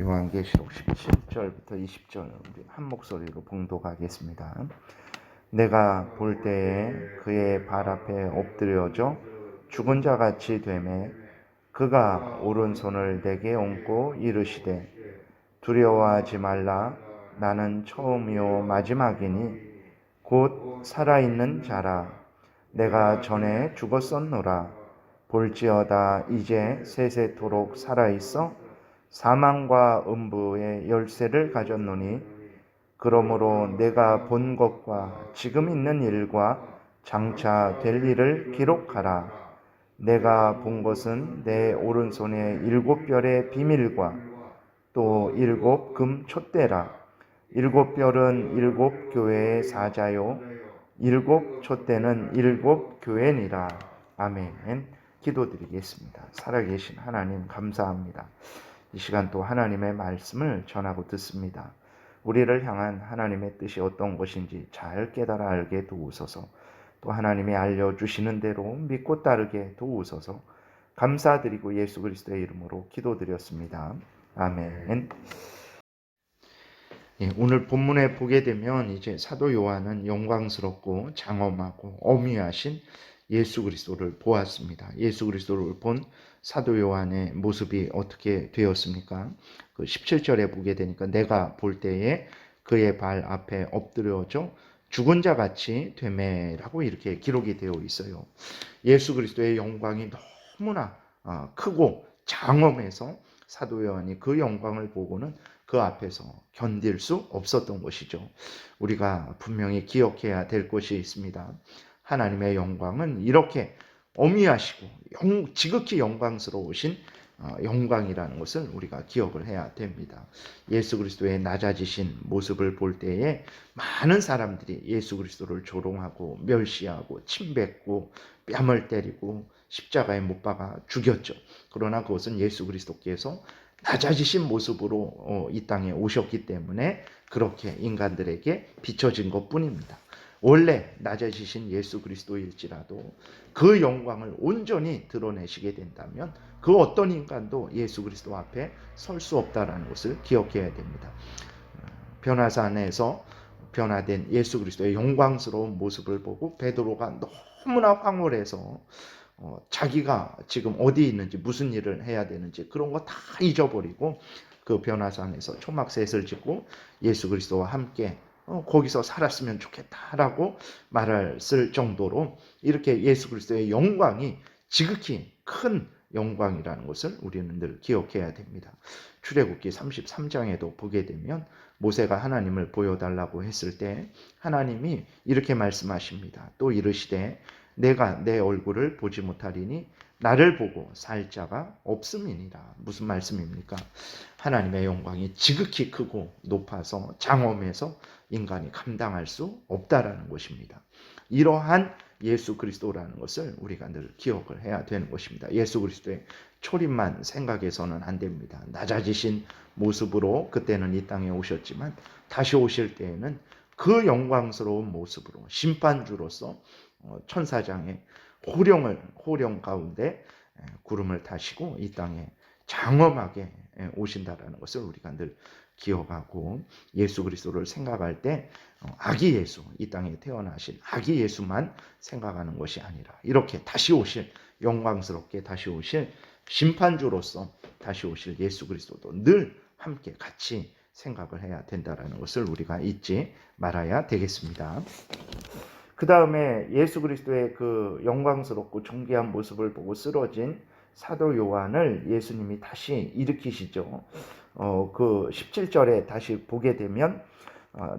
요한계시록 17절부터 20절 우리 한 목소리로 봉독하겠습니다. 내가 볼 때에 그의 발 앞에 엎드려져 죽은 자 같이 되매 그가 오른손을 내게 얹고 이르시되 두려워하지 말라. 나는 처음이요 마지막이니 곧 살아있는 자라. 내가 전에 죽었었노라. 볼지어다 이제 세세토록 살아있어 사망과 음부의 열쇠를 가졌노니 그러므로 내가 본 것과 지금 있는 일과 장차 될 일을 기록하라. 내가 본 것은 내 오른손에 7별의 비밀과 또 7 금 촛대라. 7별은 7 교회의 사자요 7 촛대는 7 교회니라. 아멘. 기도드리겠습니다. 살아계신 하나님 감사합니다. 이 시간 또 하나님의 말씀을 전하고 듣습니다. 우리를 향한 하나님의 뜻이 어떤 것인지 잘 깨달아 알게 도우소서. 또 하나님이 알려주시는 대로 믿고 따르게 도우소서. 감사드리고 예수 그리스도의 이름으로 기도드렸습니다. 아멘. 오늘 본문에 보게 되면 이제 사도 요한은 영광스럽고 장엄하고 어미하신 예수 그리스도를 보았습니다. 예수 그리스도를 본 사도 요한의 모습이 어떻게 되었습니까? 그 17절에 보게 되니까 내가 볼 때에 그의 발 앞에 엎드려져 죽은 자 같이 되매라고 이렇게 기록이 되어 있어요. 예수 그리스도의 영광이 너무나 크고 장엄해서 사도 요한이 그 영광을 보고는 그 앞에서 견딜 수 없었던 것이죠. 우리가 분명히 기억해야 될 것이 있습니다. 하나님의 영광은 이렇게 어미하시고 지극히 영광스러우신 영광이라는 것을 우리가 기억을 해야 됩니다. 예수 그리스도의 낮아지신 모습을 볼 때에 많은 사람들이 예수 그리스도를 조롱하고 멸시하고 침뱉고 뺨을 때리고 십자가에 못 박아 죽였죠. 그러나 그것은 예수 그리스도께서 낮아지신 모습으로 이 땅에 오셨기 때문에 그렇게 인간들에게 비춰진 것뿐입니다. 원래 낮아지신 예수 그리스도일지라도 그 영광을 온전히 드러내시게 된다면 그 어떤 인간도 예수 그리스도 앞에 설 수 없다는 것을 기억해야 됩니다. 변화산에서 변화된 예수 그리스도의 영광스러운 모습을 보고 베드로가 너무나 황홀해서 자기가 지금 어디 있는지 무슨 일을 해야 되는지 그런 거 다 잊어버리고 그 변화산에서 초막셋을 짓고 예수 그리스도와 함께 거기서 살았으면 좋겠다라고 말을 쓸 정도로 이렇게 예수 그리스도의 영광이 지극히 큰 영광이라는 것을 우리는 늘 기억해야 됩니다. 출애굽기 33장에도 보게 되면 모세가 하나님을 보여달라고 했을 때 하나님이 이렇게 말씀하십니다. 또 이르시되 내가 내 얼굴을 보지 못하리니 나를 보고 살 자가 없음이니라. 무슨 말씀입니까? 하나님의 영광이 지극히 크고 높아서 장엄해서 인간이 감당할 수 없다라는 것입니다. 이러한 예수 그리스도라는 것을 우리가 늘 기억을 해야 되는 것입니다. 예수 그리스도의 초림만 생각해서는 안 됩니다. 낮아지신 모습으로 그때는 이 땅에 오셨지만 다시 오실 때에는 그 영광스러운 모습으로 심판주로서 천사장의 호령 가운데 구름을 타시고 이 땅에 장엄하게 오신다라는 것을 우리가 늘 기억하고 예수 그리스도를 생각할 때 아기 예수, 이 땅에 태어나신 아기 예수만 생각하는 것이 아니라 이렇게 다시 오실 영광스럽게 다시 오실 심판주로서 다시 오실 예수 그리스도도 늘 함께 같이 생각을 해야 된다라는 것을 우리가 잊지 말아야 되겠습니다. 그 다음에 예수 그리스도의 그 영광스럽고 존귀한 모습을 보고 쓰러진 사도 요한을 예수님이 다시 일으키시죠. 그 17절에 다시 보게 되면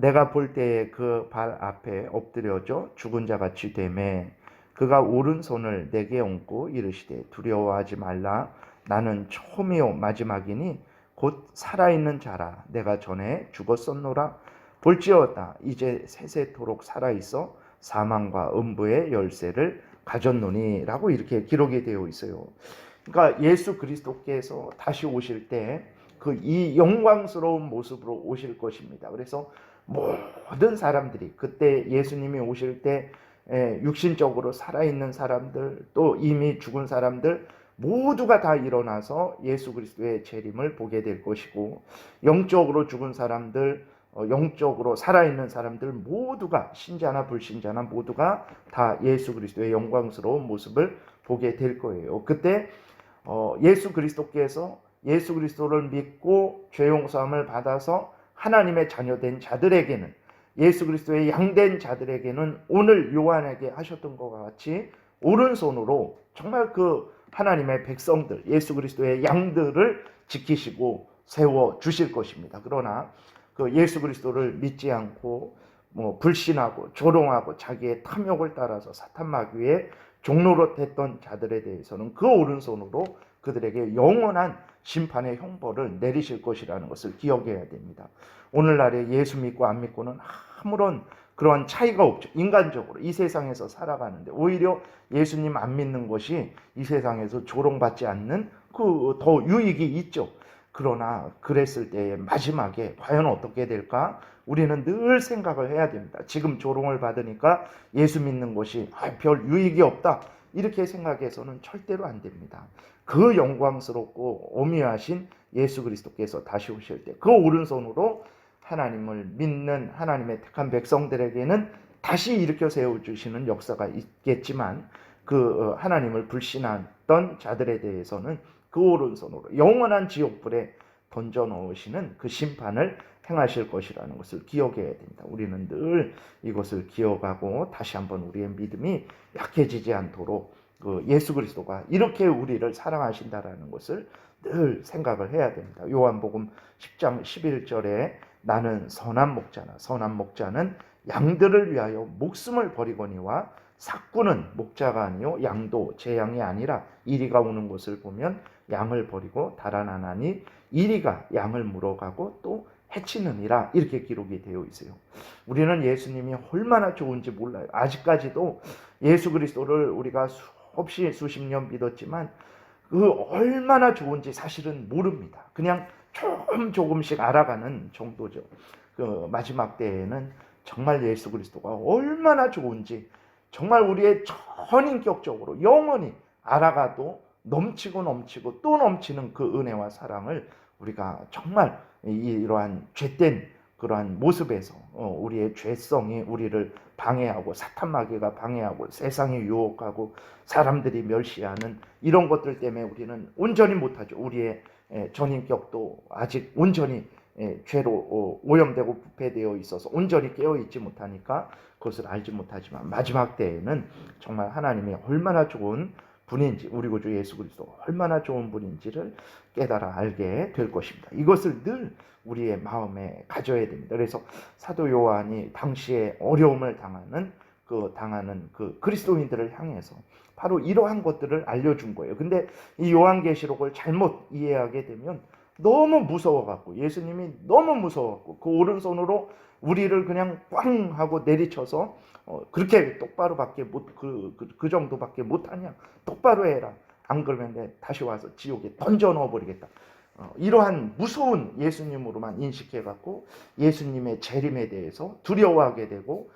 내가 볼 때에 그 발 앞에 엎드려져 죽은 자 같이 되매 그가 오른손을 내게 얹고 이르시되 두려워하지 말라. 나는 처음이요 마지막이니 곧 살아있는 자라. 내가 전에 죽었었노라. 볼지어다 이제 세세토록 살아있어 사망과 음부의 열쇠를 가졌노니 라고 이렇게 기록이 되어 있어요. 그러니까 예수 그리스도께서 다시 오실 때 그 이 영광스러운 모습으로 오실 것입니다. 그래서 모든 사람들이 그때 예수님이 오실 때 육신적으로 살아있는 사람들 또 이미 죽은 사람들 모두가 다 일어나서 예수 그리스도의 재림을 보게 될 것이고, 영적으로 죽은 사람들, 영적으로 살아있는 사람들 모두가, 신자나 불신자나 모두가 다 예수 그리스도의 영광스러운 모습을 보게 될 거예요. 그때 예수 그리스도께서 예수 그리스도를 믿고 죄 용서함을 받아서 하나님의 자녀된 자들에게는, 예수 그리스도의 양된 자들에게는 오늘 요한에게 하셨던 것과 같이 오른손으로 정말 그 하나님의 백성들, 예수 그리스도의 양들을 지키시고 세워 주실 것입니다. 그러나 그 예수 그리스도를 믿지 않고 불신하고 조롱하고 자기의 탐욕을 따라서 사탄 마귀의 종로로 됐던 자들에 대해서는 그 오른손으로 그들에게 영원한 심판의 형벌을 내리실 것이라는 것을 기억해야 됩니다. 오늘날에 예수 믿고 안 믿고는 아무런 그런 차이가 없죠. 인간적으로 이 세상에서 살아가는데 오히려 예수님 안 믿는 것이 이 세상에서 조롱받지 않는 그 더 유익이 있죠. 그러나 그랬을 때의 마지막에 과연 어떻게 될까? 우리는 늘 생각을 해야 됩니다. 지금 조롱을 받으니까 예수 믿는 것이 별 유익이 없다, 이렇게 생각해서는 절대로 안 됩니다. 그 영광스럽고 오묘하신 예수 그리스도께서 다시 오실 때 그 오른손으로 하나님을 믿는 하나님의 택한 백성들에게는 다시 일으켜 세워주시는 역사가 있겠지만, 그 하나님을 불신했던 자들에 대해서는 그 오른손으로 영원한 지옥불에 던져 넣으시는 그 심판을 행하실 것이라는 것을 기억해야 됩니다. 우리는 늘 이것을 기억하고 다시 한번 우리의 믿음이 약해지지 않도록 그 예수 그리스도가 이렇게 우리를 사랑하신다라는 것을 늘 생각을 해야 됩니다. 요한복음 10장 11절에 나는 선한 목자나 선한 목자는 양들을 위하여 목숨을 버리거니와 삭구는 목자가 아니요 양도 제 양이 아니라 이리가 오는 것을 보면 양을 버리고 달아나나니 이리가 양을 물어가고 또 해치느니라, 이렇게 기록이 되어 있어요. 우리는 예수님이 얼마나 좋은지 몰라요. 아직까지도 예수 그리스도를 우리가 수없이 수십 년 믿었지만 그 얼마나 좋은지 사실은 모릅니다. 그냥 조금씩 알아가는 정도죠. 그 마지막 때에는 정말 예수 그리스도가 얼마나 좋은지 정말 우리의 전인격적으로 영원히 알아가도 넘치고 또 넘치는 그 은혜와 사랑을 우리가 정말 이러한 죄된 그러한 모습에서 우리의 죄성이 우리를 방해하고 사탄 마귀가 방해하고 세상이 유혹하고 사람들이 멸시하는 이런 것들 때문에 우리는 온전히 못하죠. 우리의 전인격도 아직 온전히 죄로 오염되고 부패되어 있어서 온전히 깨어있지 못하니까 그것을 알지 못하지만, 마지막 때에는 정말 하나님이 얼마나 좋은 분인지, 우리 구주 예수 그리스도 얼마나 좋은 분인지를 깨달아 알게 될 것입니다. 이것을 늘 우리의 마음에 가져야 됩니다. 그래서 사도 요한이 당시에 어려움을 당하는 그 그리스도인들을 향해서 바로 이러한 것들을 알려준 거예요. 근데 이 요한계시록을 잘못 이해하게 되면 너무 무서워갖고, 예수님이 너무 무서워갖고 그 오른손으로 우리를 그냥 꽝 하고 내리쳐서 그렇게 똑바로밖에 그 정도밖에 못하냐, 똑바로 해라, 안 그러면 내 다시 와서 지옥에 던져 넣어버리겠다, 이러한 무서운 예수님으로만 인식해갖고 예수님의 재림에 대해서 두려워하게 되고,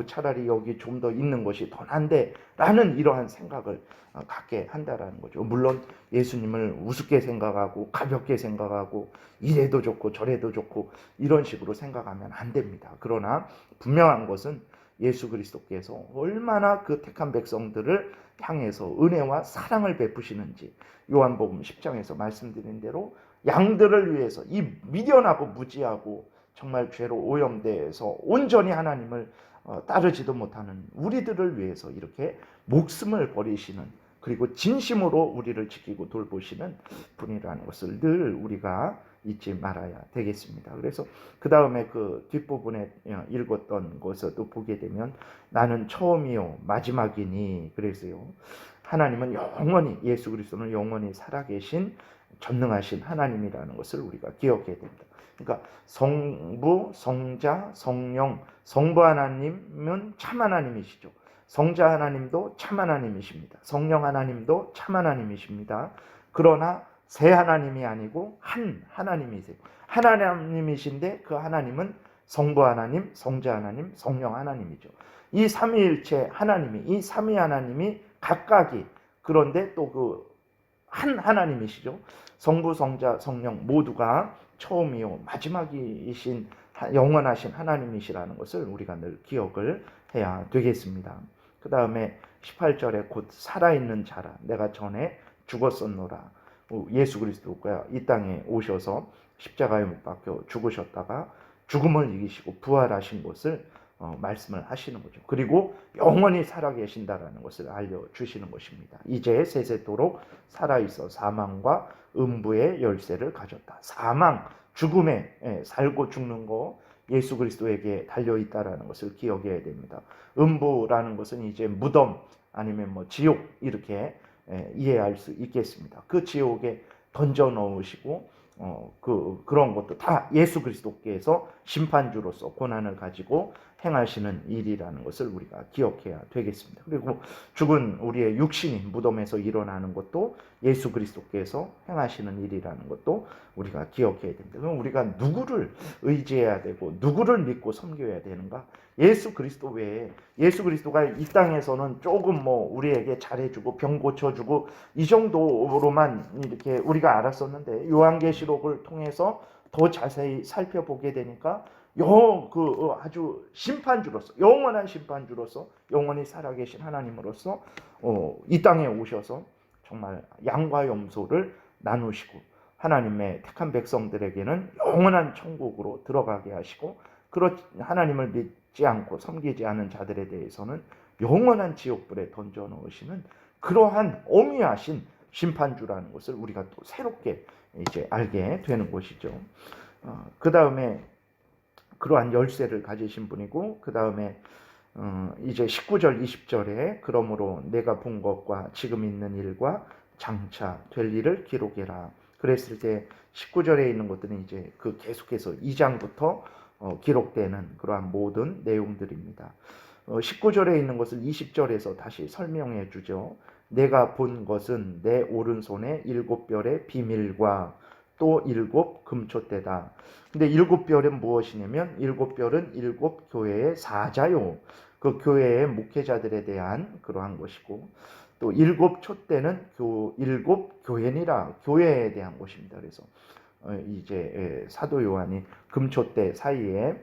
차라리 여기 좀 더 있는 것이 더 난데 라는 이러한 생각을 갖게 한다라는 거죠. 물론 예수님을 우습게 생각하고 가볍게 생각하고 이래도 좋고 저래도 좋고 이런 식으로 생각하면 안 됩니다. 그러나 분명한 것은 예수 그리스도께서 얼마나 그 택한 백성들을 향해서 은혜와 사랑을 베푸시는지, 요한복음 10장에서 말씀드린 대로 양들을 위해서, 이 미련하고 무지하고 정말 죄로 오염돼서 온전히 하나님을 따르지도 못하는 우리들을 위해서 이렇게 목숨을 버리시는, 그리고 진심으로 우리를 지키고 돌보시는 분이라는 것을 늘 우리가 잊지 말아야 되겠습니다. 그래서 그 다음에 그 뒷부분에 읽었던 것에도 보게 되면 나는 처음이요 마지막이니, 그래서요 하나님은 영원히, 예수 그리스도는 영원히 살아계신 전능하신 하나님이라는 것을 우리가 기억해야 됩니다. 그러니까 성부, 성자, 성령, 성부 하나님은 참 하나님이시죠. 성자 하나님도 참 하나님이십니다. 성령 하나님도 참 하나님이십니다. 그러나 세 하나님이 아니고 한 하나님이세요. 하나님이신데 그 하나님은 성부 하나님, 성자 하나님, 성령 하나님이죠. 이 삼위일체 하나님이, 이 삼위 하나님이 각각이, 그런데 또 그 한 하나님이시죠. 성부, 성자, 성령 모두가 처음이요 마지막이신 영원하신 하나님이시라는 것을 우리가 늘 기억을 해야 되겠습니다. 그 다음에 18절에 곧 살아있는 자라 내가 전에 죽었었노라. 예수 그리스도가 이 땅에 오셔서 십자가에 못 박혀 죽으셨다가 죽음을 이기시고 부활하신 것을 말씀을 하시는 거죠. 그리고 영원히 살아계신다라는 것을 알려주시는 것입니다. 이제 세세토록 살아있어 사망과 음부의 열쇠를 가졌다. 사망, 죽음에 살고 죽는 거 예수 그리스도에게 달려있다라는 것을 기억해야 됩니다. 음부라는 것은 이제 무덤 아니면 뭐 지옥 이렇게 이해할 수 있겠습니다. 그 지옥에 던져 넣으시고 그런 것도 다 예수 그리스도께서 심판주로서 권한을 가지고 행하시는 일이라는 것을 우리가 기억해야 되겠습니다. 그리고 죽은 우리의 육신이 무덤에서 일어나는 것도 예수 그리스도께서 행하시는 일이라는 것도 우리가 기억해야 됩니다. 그럼 우리가 누구를 의지해야 되고 누구를 믿고 섬겨야 되는가? 예수 그리스도 외에 예수 그리스도가 이 땅에서는 조금 뭐 우리에게 잘해주고 병 고쳐주고 이 정도로만 이렇게 우리가 알았었는데 요한계시록을 통해서 더 자세히 살펴보게 되니까 아주 심판주로서 영원한 심판주로서 영원히 살아계신 하나님으로서 이 땅에 오셔서 정말 양과 염소를 나누시고 하나님의 택한 백성들에게는 영원한 천국으로 들어가게 하시고 하나님을 믿지 않고 섬기지 않은 자들에 대해서는 영원한 지옥불에 던져 넣으시는 그러한 어미하신 심판주라는 것을 우리가 또 새롭게 이제 알게 되는 것이죠. 그 다음에 그러한 열쇠를 가지신 분이고 그 다음에 이제 19절 20절에 그러므로 내가 본 것과 지금 있는 일과 장차 될 일을 기록해라. 그랬을 때 19절에 있는 것들은 이제 그 계속해서 2장부터 기록되는 그러한 모든 내용들입니다. 19절에 있는 것을 20절에서 다시 설명해 주죠. 내가 본 것은 내 오른손에 7별의 비밀과 또 7 금초대다. 근데 7별은 무엇이냐면 7별은 7 교회의 사자요. 그 교회의 목회자들에 대한 그러한 것이고 또 7 촛대는 7 교회니라 교회에 대한 것입니다. 그래서 이제 사도 요한이 금초대 사이에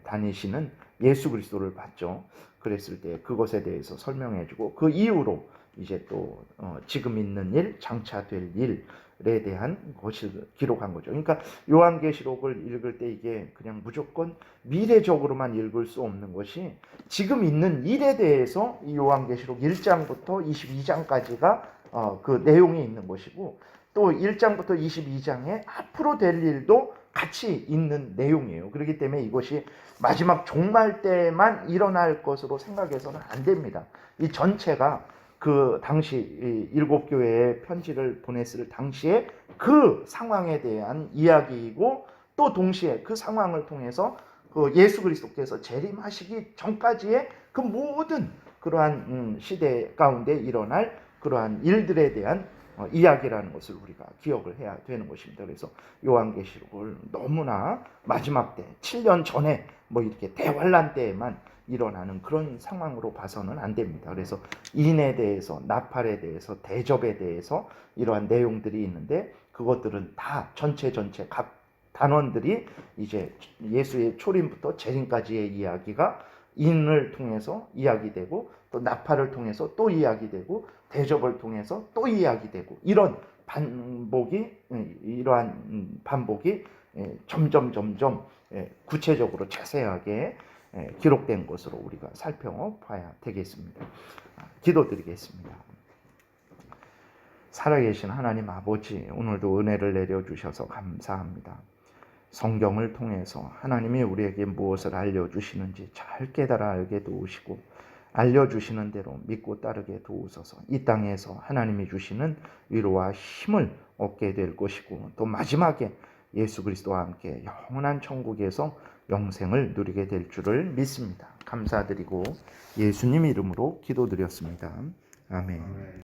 다니시는 예수 그리스도를 봤죠. 그랬을 때 그것에 대해서 설명해주고 그 이후로 이제 또 지금 있는 일, 장차 될 일에 대한 것을 기록한 거죠. 그러니까 요한계시록을 읽을 때 이게 그냥 무조건 미래적으로만 읽을 수 없는 것이 지금 있는 일에 대해서 이 요한계시록 1장부터 22장까지가 그 내용이 있는 것이고 또 1장부터 22장에 앞으로 될 일도 같이 있는 내용이에요. 그렇기 때문에 이것이 마지막 종말 때만 일어날 것으로 생각해서는 안 됩니다. 이 전체가 그 당시 7 교회에 편지를 보냈을 당시에 그 상황에 대한 이야기이고 또 동시에 그 상황을 통해서 그 예수 그리스도께서 재림하시기 전까지의 그 모든 그러한 시대 가운데 일어날 그러한 일들에 대한 이야기라는 것을 우리가 기억을 해야 되는 것입니다. 그래서 요한계시록을 너무나 마지막 때 7년 전에 뭐 이렇게 대환란 때에만 일어나는 그런 상황으로 봐서는 안 됩니다. 그래서 인에 대해서, 나팔에 대해서, 대접에 대해서 이러한 내용들이 있는데 그것들은 다 전체 각 단원들이 이제 예수의 초림부터 재림까지의 이야기가 인을 통해서 이야기되고 또 나팔을 통해서 또 이야기되고 대접을 통해서 또 이야기되고 이러한 반복이 점점 구체적으로 자세하게 기록된 것으로 우리가 살펴봐야 되겠습니다. 기도드리겠습니다. 살아계신 하나님 아버지, 오늘도 은혜를 내려주셔서 감사합니다. 성경을 통해서 하나님이 우리에게 무엇을 알려주시는지 잘 깨달아 알게 도우시고 알려주시는 대로 믿고 따르게 도우소서. 이 땅에서 하나님이 주시는 위로와 힘을 얻게 될 것이고 또 마지막에 예수 그리스도와 함께 영원한 천국에서 영생을 누리게 될 줄을 믿습니다. 감사드리고 예수님 이름으로 기도드렸습니다. 아멘.